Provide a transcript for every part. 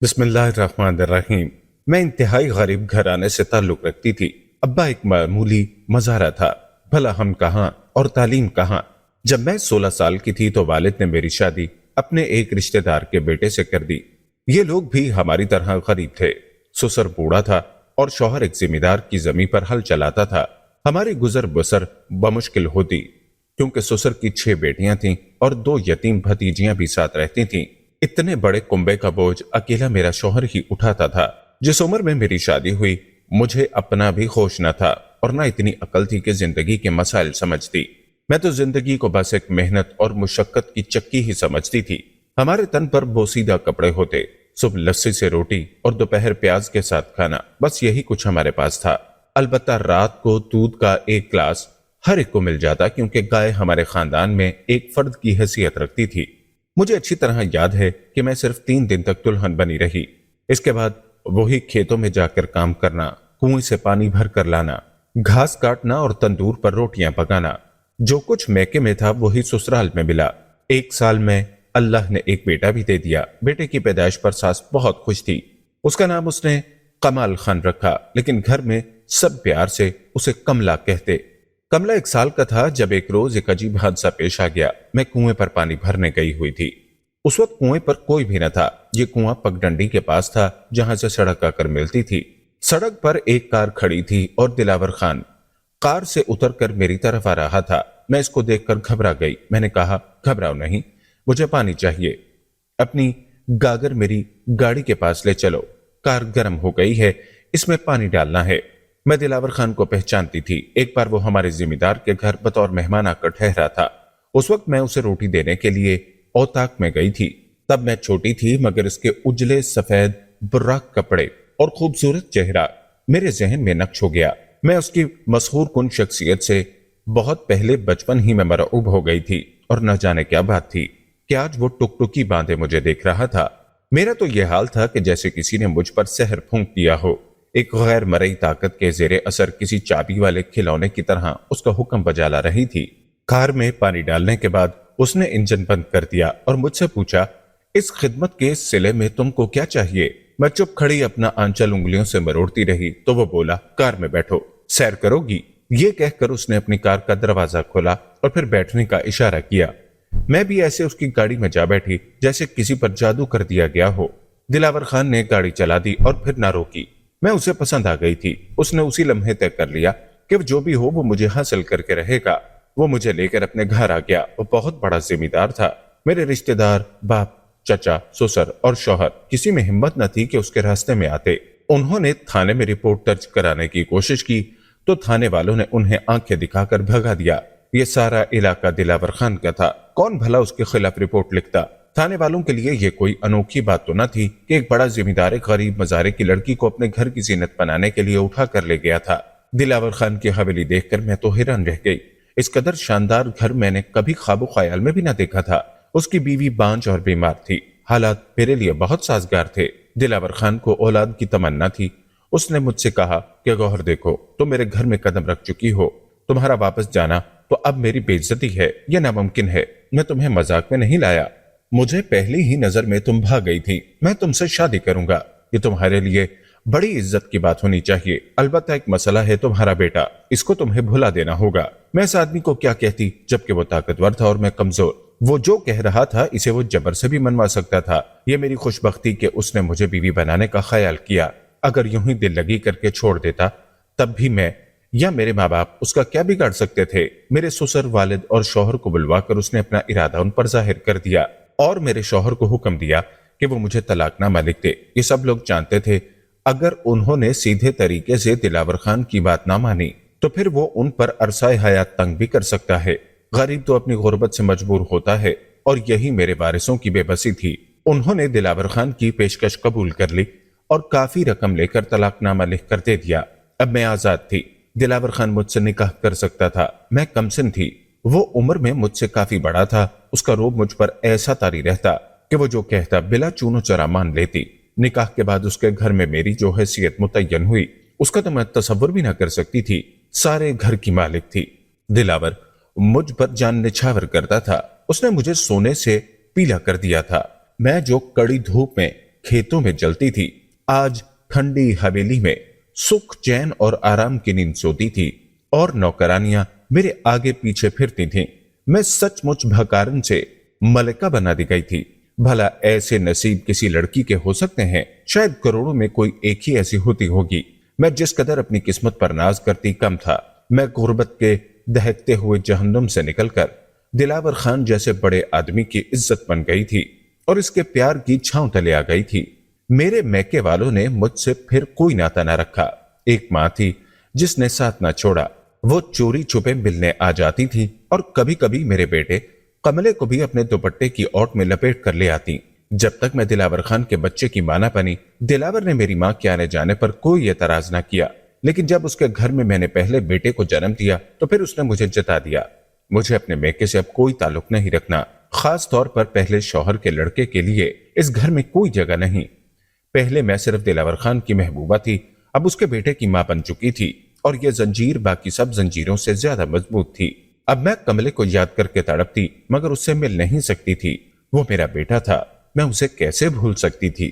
بسم اللہ الرحمن الرحیم۔ میں انتہائی غریب گھرانے سے تعلق رکھتی تھی۔ ابا ایک معمولی مزارع تھا، بھلا ہم کہاں اور تعلیم کہاں۔ جب میں 16 سال کی تھی تو والد نے میری شادی اپنے ایک رشتہ دار کے بیٹے سے کر دی۔ یہ لوگ بھی ہماری طرح غریب تھے۔ سسر بوڑھا تھا اور شوہر ایک ذمہ دار کی زمین پر ہل چلاتا تھا۔ ہماری گزر بسر بمشکل ہوتی کیونکہ سسر کی 6 بیٹیاں تھیں اور 2 یتیم بھتیجیاں بھی ساتھ رہتی تھیں۔ اتنے بڑے کنبے کا بوجھ اکیلا میرا شوہر ہی اٹھاتا تھا۔ جس عمر میں میری شادی ہوئی مجھے اپنا بھی ہوش نہ تھا اور نہ اتنی عقل تھی کہ زندگی کے مسائل سمجھتی۔ میں تو زندگی کو بس ایک محنت اور مشقت کی چکی ہی سمجھتی تھی۔ ہمارے تن پر بوسیدہ کپڑے ہوتے، صبح لسی سے روٹی اور دوپہر پیاز کے ساتھ کھانا، بس یہی کچھ ہمارے پاس تھا۔ البتہ رات کو دودھ کا ایک گلاس ہر ایک کو مل جاتا کیونکہ گائے ہمارے خاندان میں ایک فرد کی حیثیت رکھتی تھی۔ مجھے اچھی طرح یاد ہے کہ میں صرف 3 دن تک دلہن بنی رہی۔ اس کے بعد وہی کھیتوں میں جا کر کام کرنا، کنویں سے پانی بھر کر لانا، گھاس کاٹنا اور تندور پر روٹیاں پکانا۔ جو کچھ میکے میں تھا وہی سسرال میں ملا۔ 1 سال میں اللہ نے ایک بیٹا بھی دے دیا۔ بیٹے کی پیدائش پر ساس بہت خوش تھی۔ اس کا نام اس نے کمال خان رکھا، لیکن گھر میں سب پیار سے اسے کملا کہتے۔ کملا 1 سال کا تھا جب ایک روز ایک عجیب حادثہ پیش آ گیا۔ میں کنویں پر پانی بھرنے گئی ہوئی تھی۔ اس وقت کنویں پر کوئی بھی نہ تھا۔ یہ کنواں پگڈنڈی کے پاس تھا جہاں سے سڑک آ کر ملتی تھی۔ سڑک پر ایک کار کھڑی تھی اور دلاور خان کار سے اتر کر میری طرف آ رہا تھا۔ میں اس کو دیکھ کر گھبرا گئی۔ میں نے کہا، گھبراؤ نہیں، مجھے پانی چاہیے، اپنی گاگر میری گاڑی کے پاس لے چلو، کار گرم ہو گئی ہے، اس میں پانی ڈالنا ہے۔ میں دلاور خان کو پہچانتی تھی۔ ایک بار وہ ہمارے ذمہ دار کے گھر بطور مہمان آ کر ٹھہرا تھا۔ اس وقت میں اسے روٹی دینے کے لیے اوتاق میں گئی تھی۔ تب میں چھوٹی تھی مگر اس کے اجلے سفید براق کپڑے اور خوبصورت چہرہ میرے ذہن میں نقش ہو گیا۔ میں اس کی مسحور کن شخصیت سے بہت پہلے بچپن ہی میں مرعوب ہو گئی تھی، اور نہ جانے کیا بات تھی کہ آج وہ ٹک ٹکی باندھے مجھے دیکھ رہا تھا۔ میرا تو یہ حال تھا کہ جیسے کسی نے مجھ پر سحر پھونک دیا ہو۔ ایک غیر مرئی طاقت کے زیر اثر کسی چابی والے کھلونے کی طرح اس کا حکم بجا لا رہی تھی۔ کار میں پانی ڈالنے کے بعد اس نے انجن بند کر دیا اور مجھ سے پوچھا، اس خدمت کے صلے میں تم کو کیا چاہیے؟ میں چپ کھڑی اپنا آنچل انگلیوں سے مروڑتی رہی تو وہ بولا، کار میں بیٹھو، سیر کرو گی؟ یہ کہہ کر اس نے اپنی کار کا دروازہ کھولا اور پھر بیٹھنے کا اشارہ کیا۔ میں بھی ایسے اس کی گاڑی میں جا بیٹھی جیسے کسی پر جادو کر دیا گیا ہو۔ دلاور خان نے گاڑی چلا دی اور پھر نہ روکی۔ میں اسے پسند آ گئی تھی۔ اس نے اسی لمحے طے کر لیا کہ جو بھی ہو وہ مجھے حاصل کر کے رہے گا۔ وہ مجھے لے کر اپنے گھر آ گیا۔ وہ بہت بڑا ذمہ دار تھا۔ میرے رشتہ دار، باپ، چچا، سسر اور شوہر کسی میں ہمت نہ تھی کہ اس کے راستے میں آتے۔ انہوں نے تھانے میں رپورٹ درج کرانے کی کوشش کی تو تھانے والوں نے انہیں آنکھیں دکھا کر بھگا دیا۔ یہ سارا علاقہ دلاور خان کا تھا، کون بھلا اس کے خلاف رپورٹ لکھتا؟ تھانے والوں کے لیے یہ کوئی انوکھی بات تو نہ تھی کہ ایک بڑا ذمہ دار ایک غریب مزارے کی لڑکی کو اپنے گھر کی زینت بنانے کے لیے اٹھا کر لے گیا تھا۔ دلاور خان کی حویلی دیکھ کر میں تو حیران رہ گئی۔ اس قدر شاندار گھر میں نے کبھی خواب و خیال میں بھی نہ دیکھا تھا۔ اس کی بیوی بانجھ اور بیمار تھی۔ حالات میرے لیے بہت سازگار تھے۔ دلاور خان کو اولاد کی تمنا تھی۔ اس نے مجھ سے کہا کہ گوہر دیکھو، تم میرے گھر میں قدم رکھ چکی ہو، تمہارا واپس جانا تو اب میری بے عزتی ہے، یہ ناممکن ہے۔ میں تمہیں مذاق میں نہیں لایا، مجھے پہلی ہی نظر میں تم بھاگ گئی تھی۔ میں تم سے شادی کروں گا، یہ تمہارے لیے بڑی عزت کی بات ہونی چاہیے۔ البتہ ایک مسئلہ ہے، تمہارا بیٹا، اس کو تمہیں بھلا دینا ہوگا۔ میں اس آدمی کو کیا کہتی جبکہ وہ طاقتور تھا اور میں کمزور۔ وہ جو کہہ رہا تھا اسے وہ جبر سے بھی منوا سکتا تھا۔ یہ میری خوش بختی کہ اس نے مجھے بیوی بنانے کا خیال کیا۔ اگر یوں ہی دل لگی کر کے چھوڑ دیتا تب بھی میں یا میرے ماں باپ اس کا کیا بگاڑ سکتے تھے؟ میرے سسر، والد اور شوہر کو بلوا کر اس نے اپنا ارادہ ان پر ظاہر کر دیا اور میرے شوہر کو حکم دیا کہ وہ مجھے طلاق نامہ لکھ دے۔ یہ سب لوگ جانتے تھے اگر انہوں نے سیدھے طریقے سے دلاور خان کی بات نہ مانی تو پھر وہ ان پر عرصہ حیات تنگ بھی کر سکتا ہے۔ غریب تو اپنی غربت سے مجبور ہوتا ہے، اور یہی میرے وارثوں کی بے بسی تھی۔ انہوں نے دلاور خان کی پیشکش قبول کر لی اور کافی رقم لے کر طلاق نامہ لکھ کر دے دیا۔ اب میں آزاد تھی۔ دلاور خان مجھ سے نکاح کر سکتا تھا۔ میں کمسن تھی، وہ عمر میں مجھ سے کافی بڑا تھا۔ اس کا روب مجھ پر ایسا طاری رہتا کہ وہ جو کہتا بلا چون و چرا مان لیتی۔ نکاح کے بعد اس کے گھر میں میری جو حیثیت متعین ہوئی اس کا تو میں تصور بھی نہ کر سکتی تھی۔ سارے گھر کی مالک تھی۔ دلاور مجھ پر جان نچھاور کرتا تھا۔ اس نے مجھے سونے سے پیلا کر دیا تھا۔ میں جو کڑی دھوپ میں खेतों में जलती थी, आज ठंडी हवेली में सुख चैन और आराम की नींद सोती थी और नौकरानियां मेरे आगे पीछे फिरती थीं। मैं सचमुच भकारन से मलिका बना दी गई थी। भला ऐसे नसीब किसी लड़की के हो सकते हैं? शायद करोड़ों में कोई एक ही ऐसी होती होगी। मैं जिस कदर अपनी किस्मत पर नाज करती कम था। मैं गुर्बत के दहकते हुए जहन्नुम से निकलकर दिलावर खान जैसे बड़े आदमी की इज्जत बन गई थी और इसके प्यार की छांव तले आ गई थी। मेरे मैके वालों ने मुझसे फिर कोई नाता न रखा। एक माँ थी जिसने साथ न छोड़ा। वो चोरी छुपे मिलने आ जाती थी और कभी कभी मेरे बेटे कमले को भी अपने दुपट्टे की ओट में लपेट कर ले आती। जब तक मैं दिलावर खान के बच्चे की मां न बनी, दिलावर ने मेरी मां के आने जाने पर कोई एतराज न किया। लेकिन जब उसके घर में मैंने पहले बेटे को जन्म दिया तो फिर उसने मुझे जता दिया। मुझे अपने मैके से अब कोई ताल्लुक नहीं रखना, खास तौर पर पहले शौहर के लड़के के लिए इस घर में कोई जगह नहीं। पहले मैं सिर्फ दिलावर खान की महबूबा थी, अब उसके बेटे की मां बन चुकी थी और यह जंजीर बाकी सब जंजीरों से ज्यादा मजबूत थी। अब मैं कमले को याद करके तड़पती मगर उससे मिल नहीं सकती थी। वो मेरा बेटा था, मैं उसे कैसे भूल सकती थी?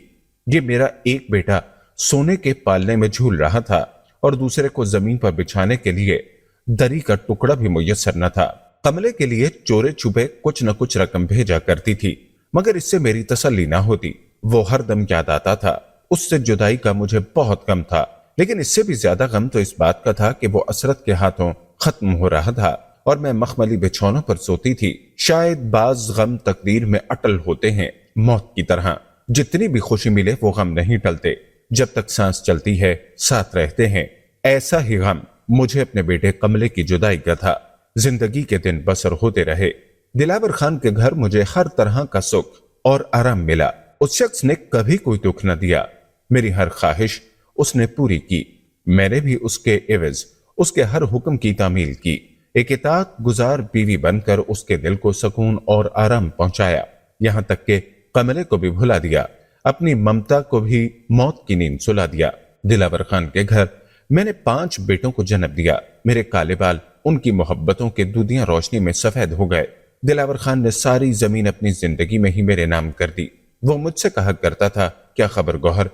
ये मेरा एक बेटा सोने के पालने में झूल रहा था और दूसरे को जमीन पर बिछाने के लिए दरी का टुकड़ा भी मुयस्सर न था। कमले के लिए चोरे छुपे कुछ न कुछ रकम भेजा करती थी मगर इससे मेरी तसल्ली ना होती। वो हर दम याद आता था। उससे जुदाई का मुझे बहुत गम था, लेकिन इससे भी ज्यादा गम तो इस बात का था कि वो असरत के हाथों खत्म हो रहा था और मैं मखमली बिछौनों पर सोती थी। शायद बाज गम तकदीर में अटल होते हैं, मौत की तरह। जितनी भी खुशी मिले वो गम नहीं टलते, जब तक सांस चलती है साथ रहते हैं। ऐसा ही गम मुझे अपने बेटे कमले की जुदाई का था। जिंदगी के दिन बसर होते रहे। दिलावर खान के घर मुझे हर तरह का सुख और आराम मिला। उस शख्स ने कभी कोई दुख न दिया। मेरी हर ख्वाहिश उसने पूरी की। मैंने भी उसके एवज उसके हर हुक्म की तामील की। एक इताअत गुजार बीवी बनकर उसके दिल को सुकून और आराम पहुंचाया। यहां तक के कमले को भी भुला दिया, अपनी ममता को भी मौत की नींद सुला दिया। दिलावर खान के घर मैंने 5 बेटों को जन्म दिया। मेरे काले बाल उनकी मोहब्बतों के दूधियां रोशनी में सफेद हो गए। दिलावर खान ने सारी जमीन अपनी जिंदगी में ही मेरे नाम कर दी। वो मुझसे कहा करता था, क्या खबर गौहर,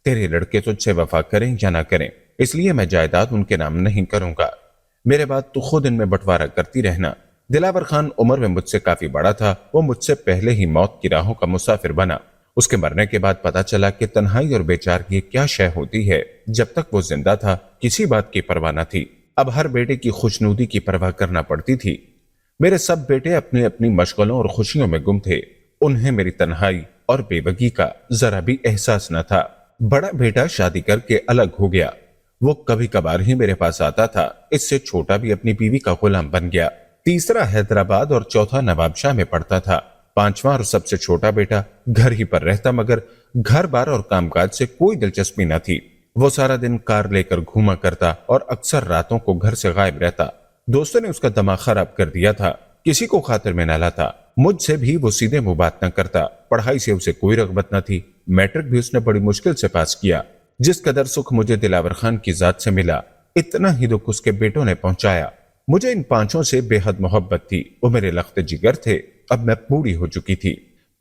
तेरे लड़के तुझसे वफा करें या ना करें, इसलिए मैं जायदाद उनके नाम नहीं करूंगा। मेरे बाद तू खुद इनमें बंटवारा करती रहना। दिलावर खान उम्र में मुझसे काफी बड़ा था। वो मुझसे पहले ही मौत की राहों का मुसाफिर बना। उसके मरने के बाद पता चला कि तन्हाई और बेचारगी क्या शय होती है। जब तक वो जिंदा था किसी बात की परवाह न थी। अब हर बेटे की खुशनूदी की परवाह करना पड़ती थी। मेरे सब बेटे अपनी अपनी मशगलों और खुशियों में गुम थे। उन्हें मेरी तन्हाई और बेबगी का जरा भी एहसास न था। बड़ा बेटा शादी करके अलग हो गया। वो कभी कभार ही मेरे पास आता था। इससे छोटा भी अपनी बीवी का गुलाम बन गया। तीसरा हैदराबाद और चौथा नवाबशाह में पढ़ता था। 5वां और सबसे छोटा बेटा घर ही पर रहता, मगर घर बार और कामकाज से कोई दिलचस्पी न थी। वो सारा दिन कार लेकर घूमा करता और अक्सर रातों को घर से गायब रहता। दोस्तों ने उसका दिमाग खराब कर दिया था, किसी को खातिर में न लाता। मुझसे भी वो सीधे मुंह बात न करता। पढ़ाई से उसे कोई रगबत न थी। मैट्रिक भी उसने बड़ी मुश्किल से पास किया। जिस कदर सुख मुझे दिलावर खान की जात से मिला, इतना ही दुख उसके बेटों ने पहुंचाया। मुझे इन 5 से बेहद मोहब्बत थी। वो मेरे लख्त जिगर थे। अब मैं बूढ़ी हो चुकी थी।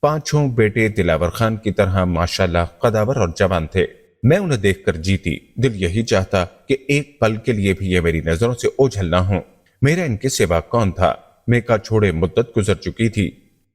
5 बेटे दिलावर खान की तरह माशाल्लाह कदावर और जवान थे। मैं उन्हें देखकर जीती। दिल यही चाहता कि एक पल के लिए भी ये मेरी नजरों से ओझल ना हो। मेरा इनके सिवा कौन था? मेका छोड़े मुद्दत गुजर चुकी थी।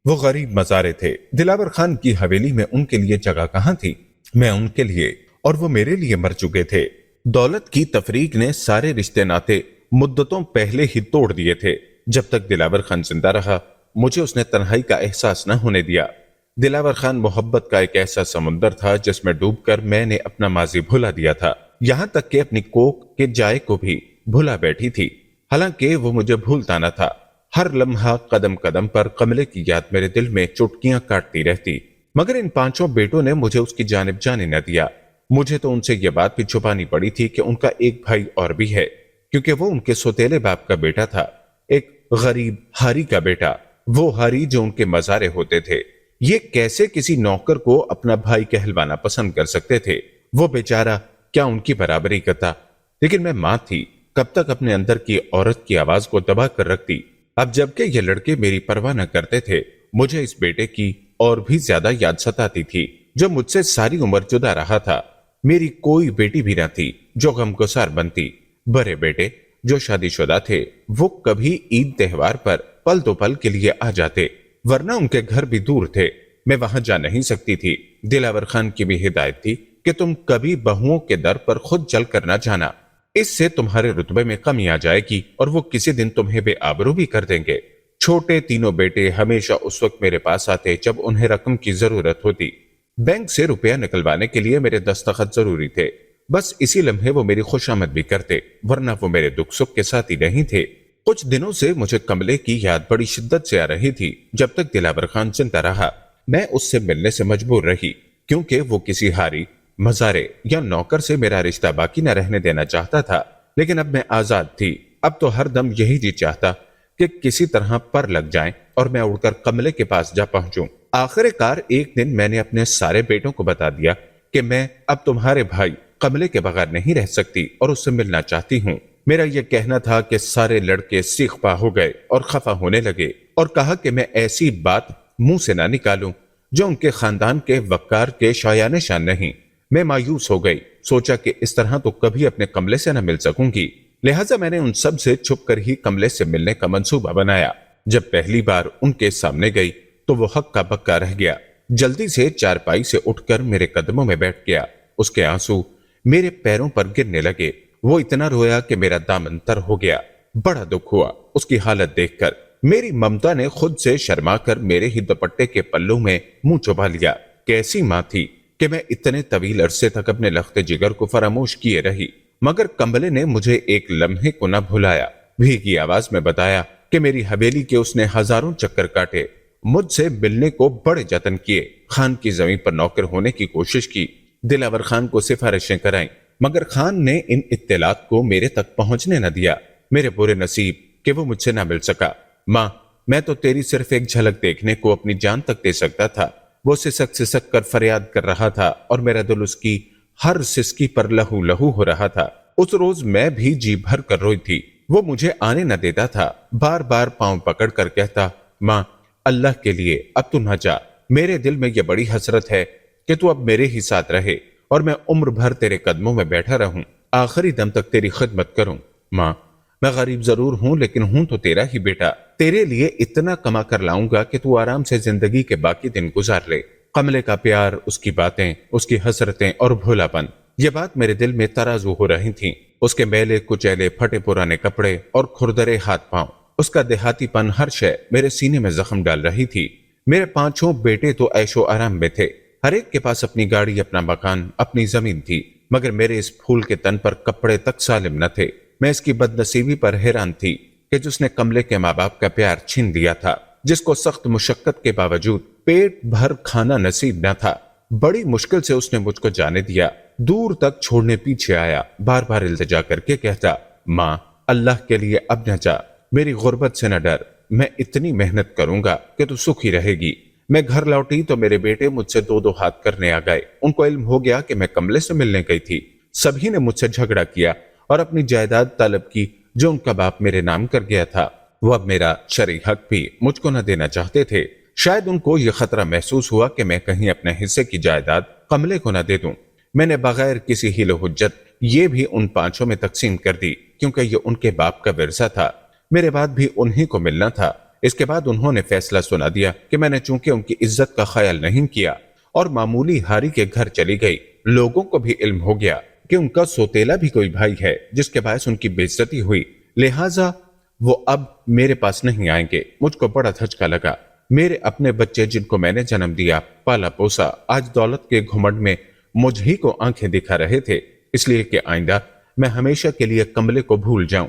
वो गरीब मजारे थे। दिलावर खान की हवेली में उनके लिए जगह कहाँ थी? मैं उनके लिए और वो मेरे लिए मर चुके थे। दौलत की तफरीक ने सारे रिश्ते नाते मुद्दतों पहले ही तोड़ दिए थे। जब तक दिलावर खान जिंदा रहा मुझे उसने तन्हाई का एहसास न होने दिया। दिलावर खान मोहब्बत का एक ऐसा समुंदर था जिसमें डूबकर मैंने अपना माजी भुला दिया था। यहां तक कि अपनी कोक के जाय को भी भुला बैठी थी। हालांकि वो मुझे भूलता न था। हर लम्हा कदम कदम पर कमले की याद मेरे दिल में चुटकियां काटती रहती। मगर इन 5 बेटों ने मुझे उसकी जानिब जाने न दिया। मुझे तो उनसे यह बात भी छुपानी पड़ी थी कि उनका एक भाई और भी है, क्योंकि वो उनके सौतेले बाप का बेटा था, एक गरीब हारी का बेटा। वो हारी जो उनके मजारे होते थे। ये कैसे किसी नौकर को अपना भाई कहलवाना पसंद कर सकते थे? वो बेचारा क्या उनकी बराबरी करता? लेकिन मैं मां थी, कब तक अपने अंदर की औरत की आवाज को दबा कर रखती? अब जबकि ये लड़के मेरी परवाह न करते थे, मुझे इस बेटे की और भी ज्यादा याद सताती थी। جو मुझसे सारी उम्र जुदा रहा था। मेरी कोई बेटी भी न थी जो गमगुसार बनती। बड़े बेटे जो शादीशुदा थे वो कभी ईद त्योहार पर पल दो पल के लिए आ जाते, वरना उनके घर भी दूर थे। मैं वहां जा नहीं सकती थी। दिलावर खान की भी हिदायत थी कि तुम कभी बहुओं के दर पर खुद चल कर न जाना, इससे तुम्हारे रुतबे में कमी आ जाएगी और वो किसी दिन तुम्हें बेआबरू भी कर देंगे। छोटे तीनों बेटे हमेशा उस वक्त मेरे पास आते जब उन्हें रकम की जरूरत होती। बैंक से रुपया निकलवाने के लिए मेरे दस्तखत जरूरी थे। बस इसी लम्हे वो मेरी खुशामद भी करते, वरना वो मेरे दुख सुख के साथ ही नहीं थे। कुछ दिनों से मुझे कमले की याद बड़ी शिद्दत से आ रही थी। जब तक दिलावर खान जिंदा रहा मैं उससे मिलने से मजबूर रही, क्योंकि वो किसी हारी, मजारे या नौकर से मेरा रिश्ता बाकी न रहने देना चाहता था। लेकिन अब मैं आजाद थी। अब तो हर दम यही जी चाहता कि किसी तरह पर लग जाएं और मैं उड़कर कमले के पास जा पहुंचूं। आखिरकार एक दिन मैंने अपने सारे बेटों को बता दिया कि मैं अब तुम्हारे भाई कमले के बगैर नहीं रह सकती और उससे मिलना चाहती हूँ। मेरा यह कहना था कि सारे लड़के सीख पा हो गए और खफा होने लगे और कहा कि मैं ऐसी बात मुंह से ना निकालूं जो उनके खानदान के वक्कार के शायाने शान नहीं। मैं मायूस हो गई। सोचा कि इस तरह तो कभी अपने कमले से न मिल सकूंगी। लिहाजा मैंने उन सब से छुप कर ही कमले से मिलने का मंसूबा बनाया। जब पहली बार उनके सामने गई तो वो हक्का बक्का रह गया। जल्दी से चारपाई से उठकर मेरे कदमों में बैठ गया। उसके आंसू मेरे पैरों पर गिरने लगे। वो इतना रोया कि मेरा दामन तर हो गया। बड़ा दुख हुआ उसकी हालत देखकर। मेरी ममता ने खुद से शर्मा कर मेरे ही दुपट्टे के पल्लू में मुंह चुभा लिया। कैसी मां थी कि मैं इतने तवील अरसे तक अपने लख्ते जिगर को फरामोश किए रही, मगर कमले ने मुझे एक लम्हे को न भुलाया। भीगी आवाज में बताया कि मेरी हवेली के उसने हजारों चक्कर काटे, मुझसे मिलने को बड़े जतन किए, खान की जमीन पर नौकर होने की कोशिश की, दिलावर खान को सिफारिशें कराईं, मगर खान ने इन इत्तलात को मेरे तक पहुंचने न दिया। मेरे बुरे नसीब कि वो मुझसे न मिल सका। माँ, मैं तो तेरी सिर्फ एक झलक देखने को अपनी जान तक दे सकता था। वो सिसक कर फरियाद कर रहा था और मेरा दिल उसकी हर सिसकी पर लहू लहू हो रहा था। उस रोज मैं भी जी भर कर रोई थी। वो मुझे आने न देता था। बार बार पांव पकड़ कर कहता, माँ अल्लाह के लिए अब तू न जा। मेरे दिल में यह बड़ी हसरत है कि तू अब मेरे ही साथ रहे और मैं उम्र भर तेरे कदमों में बैठा रहूं, आखिरी दम तक तेरी खिदमत करूं। माँ, मैं गरीब जरूर हूं लेकिन हूं तो तेरा ही बेटा। तेरे लिए इतना कमा कर लाऊंगा कि तू आराम से जिंदगी के बाकी दिन गुजार ले। कमले का प्यार, उसकी बातें, उसकी हसरतें और भोलापन, ये बात मेरे दिल में तराजू हो रही थी। उसके मैले कुचैले फटे पुराने कपड़े और खुरदरे हाथ पांव, उसका देहातीपन हर शय मेरे सीने में जख्म डाल रही थी। मेरे पांचों बेटे तो ऐशो आराम में थे। हर एक के पास अपनी गाड़ी, अपना मकान, अपनी जमीन थी, मगर मेरे इस फूल के तन पर कपड़े तक सालिम न थे। मैं इसकी बदनसीबी पर हैरान थी कि जिसने कमले के माँ बाप का प्यार छीन लिया था, जिसको सख्त मुशक्कत के बावजूद पेट भर खाना नसीब न था, बड़ी मुश्किल से उसने मुझको जाने दिया, दूर तक छोड़ने पीछे आया, बार बार इल्तिजा करके कहता, माँ अल्लाह के लिए अब न जा, मेरी गुर्बत से न डर, मैं इतनी मेहनत करूंगा कि तू सुखी रहेगी। मैं घर लौटी तो मेरे बेटे मुझसे दो दो हाथ करने आ गए। उनको इल्म हो गया कि मैं कमले से मिलने गई थी। सभी ने मुझसे झगड़ा किया और अपनी जायदाद तलब की जो उनका बाप मेरे नाम कर गया था। वो अब मेरा शरई हक भी मुझको न देना चाहते थे। शायद उनको यह खतरा महसूस हुआ कि मैं कहीं अपने हिस्से की जायदाद कमले को न दे दूं। मैंने बगैर किसी हीलो हुज्जत ये भी उन पांचों में तकसीम कर दी, क्योंकि ये उनके बाप का विरसा था। मेरे बाद भी उन्हीं को मिलना था। इसके बाद उन्होंने फैसला सुना दिया कि मैंने चूंकि उनकी इज्जत का ख्याल नहीं किया और मामूली हारी के घर चली गई, लोगों को भी इल्म हो गया कि उनका सोतेला भी कोई भाई है जिसके बायस उनकी बेइज्जती हुई, लिहाजा वो अब मेरे पास नहीं आएंगे। मुझको बड़ा धचका लगा। मेरे अपने बच्चे जिनको मैंने जन्म दिया, पाला पोसा, आज दौलत के घुमंड में मुझ ही को आंखें दिखा रहे थे, इसलिए कि आइंदा मैं हमेशा के लिए कमले को भूल जाऊं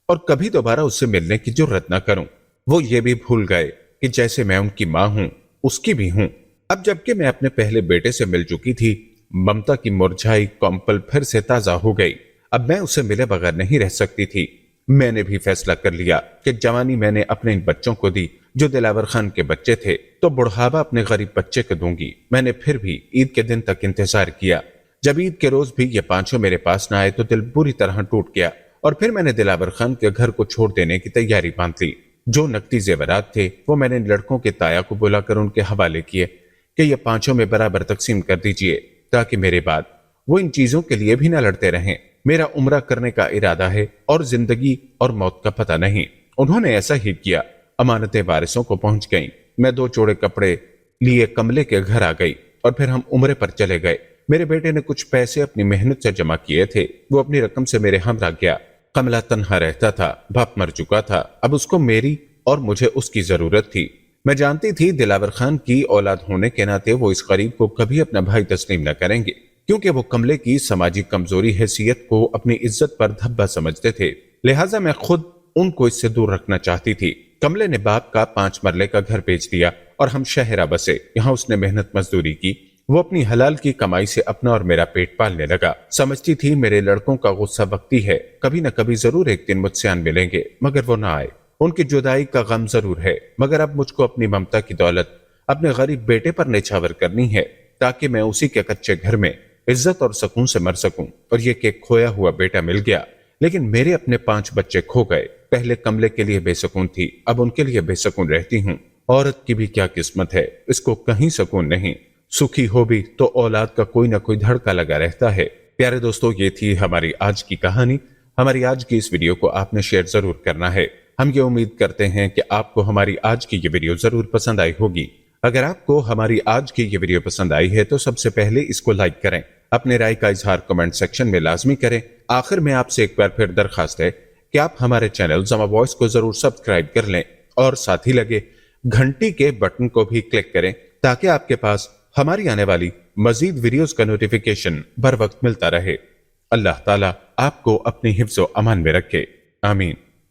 और कभी दोबारा उससे मिलने की जुर्रत न करूं। वो ये भी भूल गए कि जैसे मैं उनकी मां हूं, उसकी भी हूं। अब जबकि मैं अपने पहले बेटे से मिल चुकी थी, ममता की मुरझाई कॉम्पल फिर से ताजा हो गई। अब मैं उसे मिले बगैर नहीं रह सकती थी। मैंने भी फैसला कर लिया कि जवानी मैंने अपने इन बच्चों को दी जो दिलावर खान के बच्चे थे, तो बुढ़ापा अपने गरीब बच्चे को दूंगी। मैंने फिर भी ईद के दिन तक इंतजार किया। जब ईद के रोज भी ये पांचों मेरे पास न आए तो दिल बुरी तरह टूट गया और फिर मैंने दिलावर खान के घर को छोड़ देने की तैयारी बांध ली। जो नकदी जेवरात थे वो मैंने लड़कों के ताया को बुलाकर उनके हवाले किए کہ یہ پانچوں میں برابر تقسیم کر دیجئے تاکہ میرے بعد وہ ان چیزوں کے لیے بھی نہ لڑتے رہیں۔ میرا عمرہ کرنے کا ارادہ ہے اور زندگی اور موت کا پتہ نہیں۔ انہوں نے ایسا ہی کیا۔ امانتیں وارثوں کو پہنچ گئیں۔ میں 2 جوڑے کپڑے لیے کملے کے گھر آ گئی اور پھر ہم عمرے پر چلے گئے۔ میرے بیٹے نے کچھ پیسے اپنی محنت سے جمع کیے تھے، وہ اپنی رقم سے میرے ہمراہ گیا۔ کملہ تنہا رہتا تھا، باپ مر چکا تھا، اب اس کو میری اور مجھے اس کی ضرورت تھی۔ میں جانتی تھی دلاور خان کی اولاد ہونے کے ناطے وہ اس غریب کو کبھی اپنا بھائی تسلیم نہ کریں گے، کیونکہ وہ کملے کی سماجی کمزوری حیثیت کو اپنی عزت پر دھبا سمجھتے تھے، لہٰذا میں خود ان کو اس سے دور رکھنا چاہتی تھی۔ کملے نے باپ کا 5 مرلے کا گھر بیچ دیا اور ہم شہرہ بسے۔ یہاں اس نے محنت مزدوری کی، وہ اپنی حلال کی کمائی سے اپنا اور میرا پیٹ پالنے لگا۔ سمجھتی تھی میرے لڑکوں کا غصہ وقتی ہے، کبھی نہ کبھی ضرور ایک دن مجھ سے آن ملیں گے، مگر وہ نہ آئے۔ ان کی جدائی کا غم ضرور ہے، مگر اب مجھ کو اپنی ممتا کی دولت اپنے غریب بیٹے پر نچھاور کرنی ہے تاکہ میں اسی کے کچے گھر میں عزت اور سکون سے مر سکوں۔ اور یہ کہ کھویا ہوا بیٹا مل گیا، لیکن میرے اپنے 5 بچے کھو گئے۔ پہلے کملے کے لیے بے سکون تھی، اب ان کے لیے بے سکون رہتی ہوں۔ عورت کی بھی کیا قسمت ہے، اس کو کہیں سکون نہیں، سکھی ہو بھی تو اولاد کا کوئی نہ کوئی دھڑکا لگا رہتا ہے۔ پیارے دوستو، یہ تھی ہماری آج کی کہانی۔ ہماری آج کی اس ویڈیو کو آپ نے شیئر ضرور کرنا ہے۔ ہم یہ امید کرتے ہیں کہ آپ کو ہماری آج کی یہ ویڈیو ضرور پسند آئی ہوگی۔ اگر آپ کو ہماری آج کی یہ ویڈیو پسند آئی ہے تو سب سے پہلے اس کو لائک کریں، اپنے رائے کا اظہار کمنٹ سیکشن میں لازمی کریں۔ آخر میں آپ سے ایک بار پھر درخواست ہے کہ آپ ہمارے چینل زما وائس کو ضرور سبسکرائب کر لیں اور ساتھ ہی لگے گھنٹی کے بٹن کو بھی کلک کریں تاکہ آپ کے پاس ہماری آنے والی مزید ویڈیوز کا نوٹیفیکیشن بر وقت ملتا رہے۔ اللہ تعالیٰ آپ کو اپنی حفظ و امان میں رکھے، آمین۔